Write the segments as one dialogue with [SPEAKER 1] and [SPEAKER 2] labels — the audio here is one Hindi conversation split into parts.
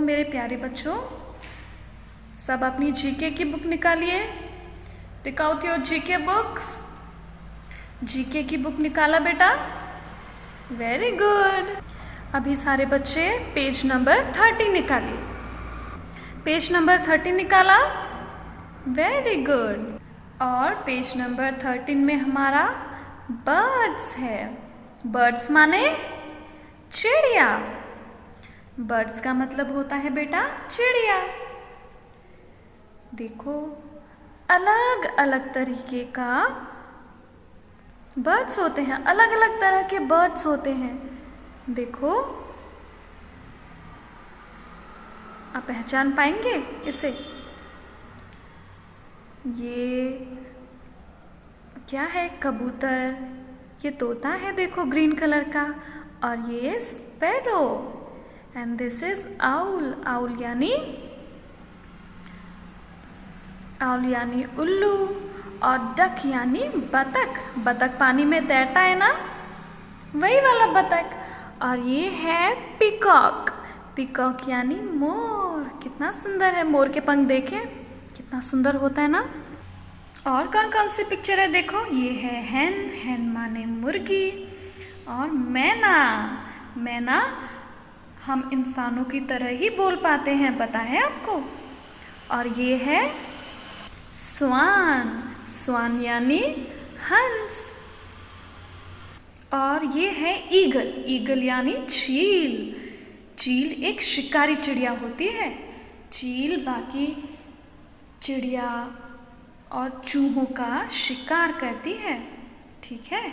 [SPEAKER 1] मेरे प्यारे बच्चों, सब अपनी जीके की बुक निकालिए। Take out your GK books. GK की बुक निकाला बेटा? Very good. अभी सारे बच्चे पेज नंबर 30 निकालिए। पेज नंबर 30 निकाला? Very good. और पेज नंबर 13 में हमारा बर्ड्स है। बर्ड्स माने चिड़िया। बर्ड्स का मतलब होता है बेटा चिड़िया। देखो, अलग अलग तरीके का बर्ड्स होते हैं, अलग अलग तरह के बर्ड्स होते हैं। देखो, आप पहचान पाएंगे इसे? ये क्या है? कबूतर। ये तोता है, देखो ग्रीन कलर का। और ये sparrow. And this is owl. Owl यानी उल्लू। और डक यानी बतख। बतख पानी में तैरता है ना, वही वाला बतख। और ये है पीकॉक। पीकॉक यानी मोर। कितना सुंदर है, मोर के पंख देखें कितना सुंदर होता है ना। और कौन कौन सी पिक्चर है देखो? ये है हैन। हैन माने मुर्गी। और मैना। मैना हम इंसानों की तरह ही बोल पाते हैं, पता है आपको? और ये है स्वान। स्वान यानी हंस। और ये है ईगल। ईगल यानी चील। चील एक शिकारी चिड़िया होती है। चील बाकी चिड़िया और चूहों का शिकार करती है, ठीक है?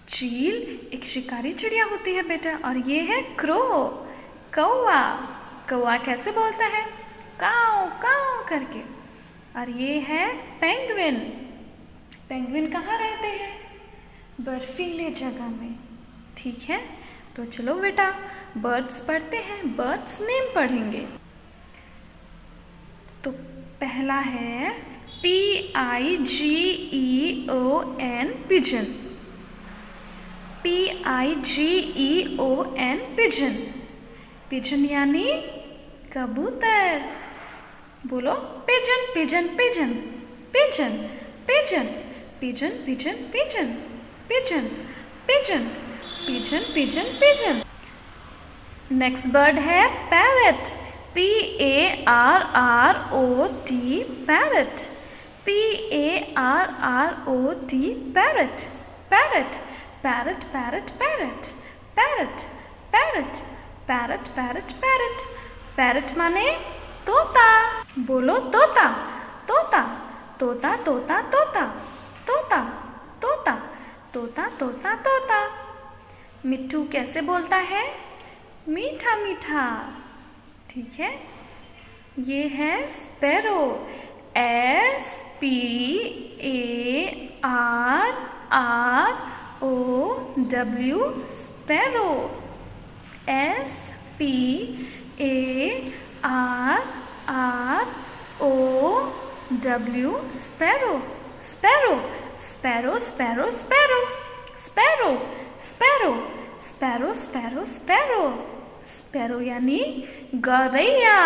[SPEAKER 1] चील एक शिकारी चिड़िया होती है बेटा। और ये है क्रो, कौवा। कौवा कैसे बोलता है? काऊ काऊ करके। और ये है पेंगुइन। पेंगुइन कहाँ रहते हैं? बर्फीले जगह में, ठीक है? तो चलो बेटा बर्ड्स पढ़ते हैं। बर्ड्स नेम पढ़ेंगे। तो पहला है PIGEON, pigeon. PIGEON, pigeon. Pigeon यानी कबूतर। बोलो pigeon pigeon pigeon pigeon pigeon pigeon pigeon pigeon pigeon pigeon pigeon pigeon pigeon. Next bird है parrot. PARROT, parrot. PARROT, parrot. Parrot parrot parrot parrot parrot parrot parrot parrot parrot. Parrot माने तोता। बोलो तोता तोता तोता तोता तोता तोता तोता तोता तोता तोता। मिट्ठू कैसे बोलता है? मीठा मीठा, ठीक है? ये है sparrow. SPARROW, sparrow. SPARROW, sparrow. Sparrow sparrow sparrow sparrow sparrow sparrow sparrow sparrow sparrow. Sparrow यानी गौरैया।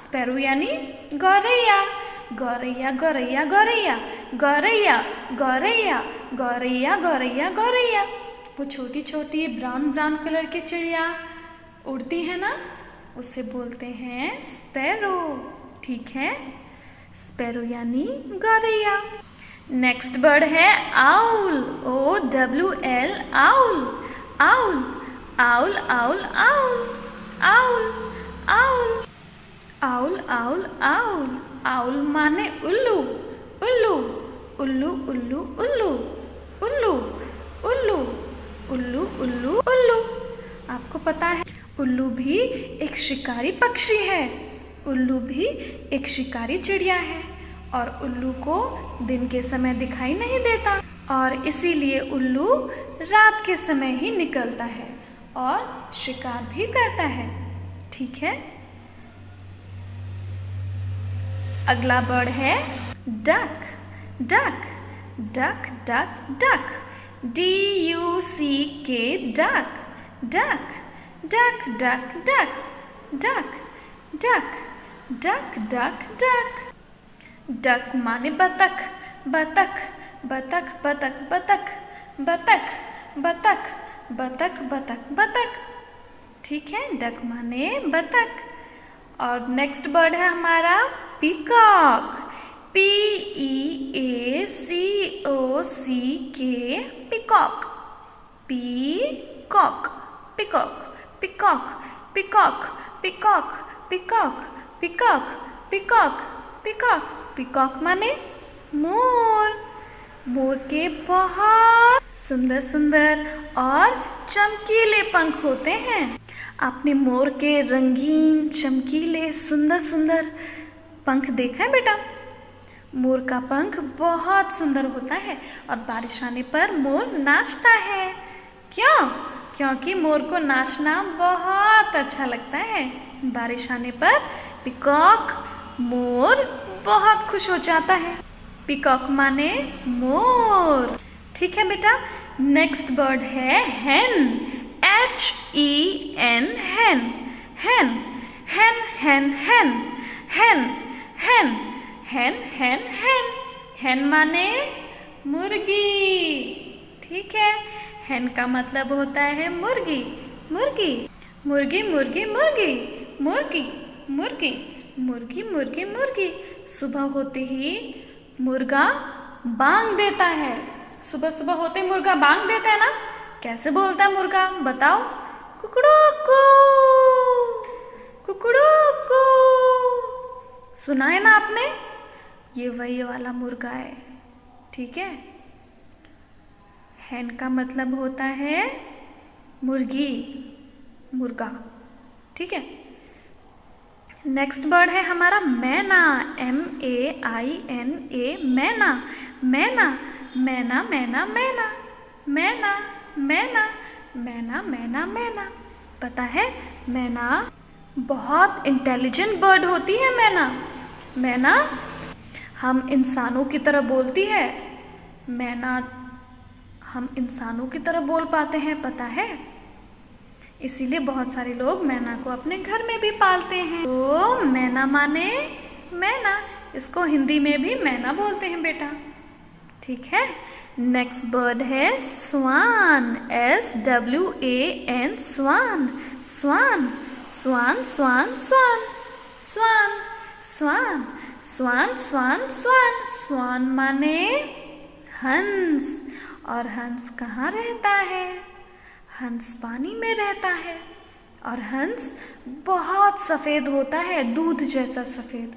[SPEAKER 1] स्पैरो यानी गौरैया। गौरैया गौरैया गौरैया गौरैया गौरैया गौरैया गौरैया गौरैया। वो छोटी छोटी ब्राउन ब्राउन कलर की चिड़िया उड़ती है ना, उसे बोलते हैं स्पैरो, ठीक है? स्पैरो यानी गौरैया। नेक्स्ट बर्ड है owl. OWL, owl. Owl owl owl owl owl owl owl owl owl. Owl माने उल्लू। उल्लू उल्लू उल्लू उल्लू उल्लू उल्लू उल्लू उल्लू उल्लू। आपको पता है उल्लू भी एक शिकारी पक्षी है। उल्लू भी एक शिकारी चिड़िया है। और उल्लू को दिन के समय दिखाई नहीं देता, और इसीलिए उल्लू रात के समय ही निकलता है और शिकार भी करता है, ठीक है? अगला बर्ड है duck. Duck duck duck duck. DUCK, duck. Duck duck duck duck duck duck, duck, duck, duck. Duck माने बतख, बतख, बतख, बतख, बतख, बतख, बतख, बतख, बतख, बतख. ठीक है, डक माने बतख. और नेक्स्ट बर्ड है हमारा peacock. Peacock, peacock. Peacock, peacock, peacock, peacock, peacock, peacock, peacock, peacock, peacock. Peacock माने मोर. मोर के बहुत सुंदर सुंदर और चमकीले पंख होते हैं. आपने मोर के रंगीन चमकीले सुंदर सुंदर पंख देखा है बेटा? मोर का पंख बहुत सुंदर होता है और बारिश आने पर मोर नाचता है. क्यों? क्योंकि मोर को नाचना बहुत अच्छा लगता है. बारिश आने पर पीकॉक मोर बहुत खुश हो जाता है. पीकॉक माने मोर. ठीक है बेटा. नेक्स्ट बर्ड है hen. HEN, hen. hen, hen, hen, hen, hen, hen, hen, hen, hen. hen माने मुर्गी. ठीक है, hen का मतलब होता है मुर्गी. मुर्गी, मुर्गी, मुर्गी, मुर्गी, मुर्गी, मुर्गी, मुर्गी, मुर्गी, मुर्गी. सुबह होते ही मुर्गा बांग देता है. सुबह सुबह होते ही मुर्गा बांग देता है ना. कैसे बोलता है मुर्गा? बताओ. कुकड़ूकू, कुकड़ूकू. सुना है ना आपने? ये वही वाला मुर्गा है. ठीक है. hen का मतलब होता है मुर्गी, मुर्गा. ठीक है. नेक्स्ट बर्ड है हमारा मैना. MAINA, मैना. मैना, मैना, मैना, मैना, मैना, मैना, मैना, मैना, मैना. पता है मैना बहुत इंटेलिजेंट बर्ड होती है. मैना, मैना हम इंसानों की तरह बोलती है. मैना हम इंसानों की तरह बोल पाते हैं, पता है? इसीलिए बहुत सारे लोग मैना को अपने घर में भी पालते हैं. तो मैना माने मैना. इसको हिंदी में भी मैना बोलते हैं बेटा. ठीक है. नेक्स्ट बर्ड है स्वान. SWAN, स्वान. स्वान, स्वान, स्वान, स्वान, स्वान, स्वान, स्वान, स्वान, स्वान. स्वान माने हंस. और हंस कहाँ रहता है? हंस पानी में रहता है. और हंस बहुत सफ़ेद होता है, दूध जैसा सफ़ेद.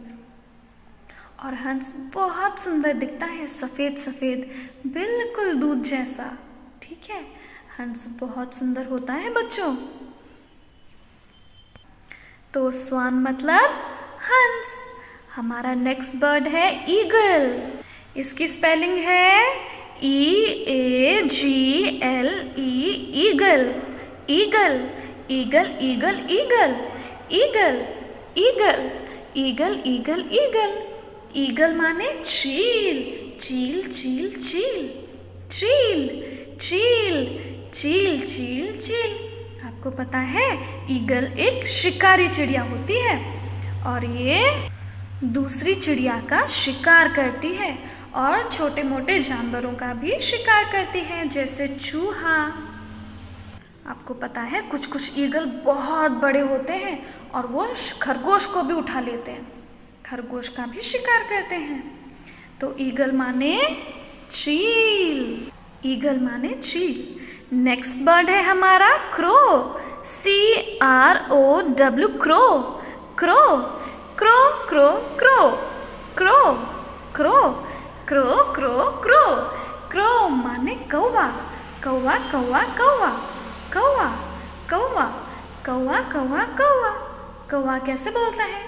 [SPEAKER 1] और हंस बहुत सुंदर दिखता है, सफ़ेद सफ़ेद, बिल्कुल दूध जैसा. ठीक है. हंस बहुत सुंदर होता है बच्चों. तो स्वान मतलब हंस. हमारा नेक्स्ट बर्ड है ईगल. इसकी स्पेलिंग है EAGLE, eagle. Eagle, eagle, eagle, eagle, eagle, eagle, eagle, eagle, eagle. Eagle माने चील. चील, चील, चील, चील, चील, चील, चील, चील. आपको पता है ईगल एक शिकारी चिड़िया होती है और ये दूसरी चिड़िया का शिकार करती है और छोटे मोटे जानवरों का भी शिकार करती है, जैसे चूहा. आपको पता है कुछ कुछ ईगल बहुत बड़े होते हैं और वो खरगोश को भी उठा लेते हैं, खरगोश का भी शिकार करते हैं. तो ईगल माने चील. ईगल माने चील. नेक्स्ट बर्ड है हमारा crow. CROW, crow. Crow, crow, crow, crow, crow, crow, crow, crow, crow. Crow माने कौवा. कौवा, कौवा, कौवा, कौवा, कौवा, कौवा, कौवा, कौवा. कौवा कैसे बोलता है?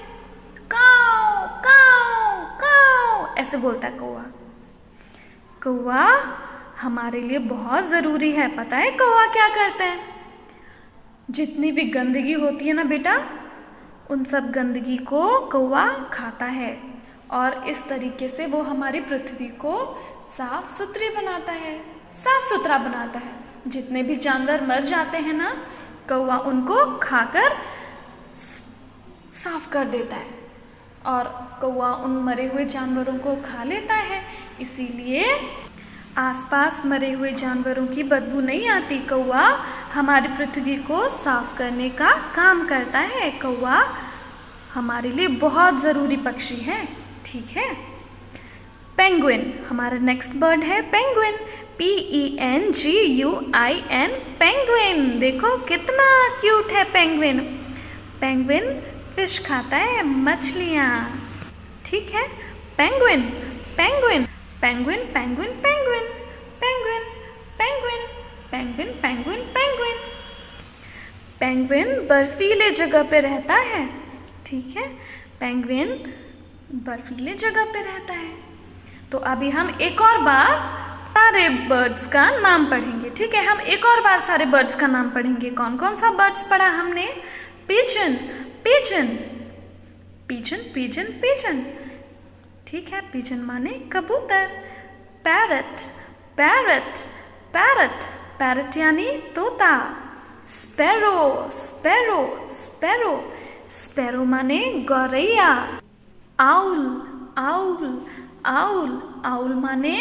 [SPEAKER 1] काऊ, काऊ, काऊ, ऐसे बोलता है कौवा. कौवा हमारे लिए बहुत ज़रूरी है. पता है कौवा क्या करते हैं? जितनी भी गंदगी होती है ना बेटा, उन सब गंदगी को कौवा खाता है और इस तरीके से वो हमारी पृथ्वी को साफ सुथरी बनाता है, साफ सुथरा बनाता है. जितने भी जानवर मर जाते हैं ना, कौवा उनको खाकर साफ कर देता है। और कौवा उन मरे हुए जानवरों को खा लेता है, इसीलिए आसपास मरे हुए जानवरों की बदबू नहीं आती। कौवा हमारी पृथ्वी को साफ करने का काम करता है। कौवा हमारे लिए बहुत ज़रूरी पक्षी है, ठीक है। पेंगुइन हमारा नेक्स्ट बर्ड है। Penguin, PENGUIN, penguin. देखो कितना क्यूट है पेंगुइन। पेंगुइन फिश खाता है, मछलियाँ, ठीक है। Penguin, penguin, penguin, penguin, penguin, penguin, penguin, penguin, penguin, penguin. Penguin बर्फीले जगह पे रहता है, ठीक है। पेंगुइन बर्फीले जगह पे रहता है। तो अभी हम एक और बार सारे बर्ड्स का नाम पढ़ेंगे, ठीक है। हम एक और बार सारे बर्ड्स का नाम पढ़ेंगे। कौन कौन सा बर्ड्स पढ़ा हमने? Pigeon, pigeon, pigeon, pigeon, pigeon, ठीक है। पिजन माने कबूतर। पैरट, पैरट, पैरट, पैरट यानी तोता। स्पैरो, स्पैरो, स्पैरो, स्पैरो माने गौरैया। आउल, आउल, आउल, आउल माने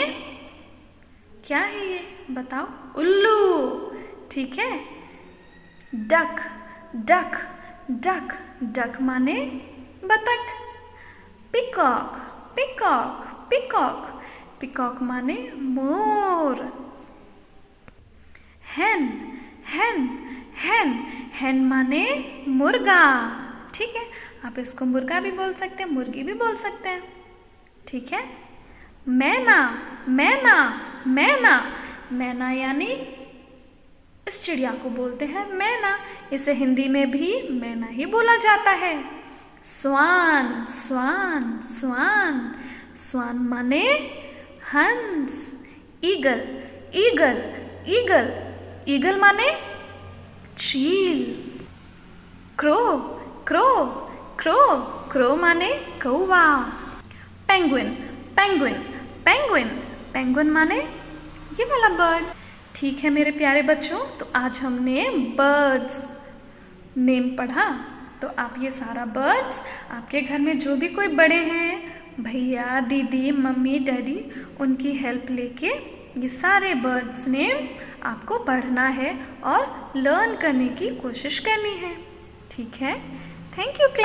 [SPEAKER 1] क्या है ये बताओ? उल्लू, ठीक है। डक, डक, डक, डक माने बतख। पिकॉक, पिकॉक, पिकॉक, पिकॉक माने मोर। hen, hen, hen, hen माने मुर्गा, ठीक है। आप इसको मुर्गा भी बोल सकते हैं, मुर्गी भी बोल सकते हैं, ठीक है। मैना, मैना, मैना, मैना यानी इस चिड़िया को बोलते हैं मैना। इसे हिंदी में भी मैना ही बोला जाता है। स्वान, स्वान, स्वान, स्वान माने हंस। ईगल, ईगल, ईगल, ईगल माने चील। क्रो, क्रो, क्रो, क्रो माने कौवा। पेंगुइन, पेंगुइन, पेंगुइन, पेंगुइन माने ये वाला बर्ड, ठीक है मेरे प्यारे बच्चों। तो आज हमने बर्ड्स नेम पढ़ा। तो आप ये सारा बर्ड्स, आपके घर में जो भी कोई बड़े हैं, भैया, दीदी, मम्मी, डैडी, उनकी हेल्प लेके ये सारे बर्ड्स नेम आपको पढ़ना है और लर्न करने की कोशिश करनी है, ठीक है। Thank you class.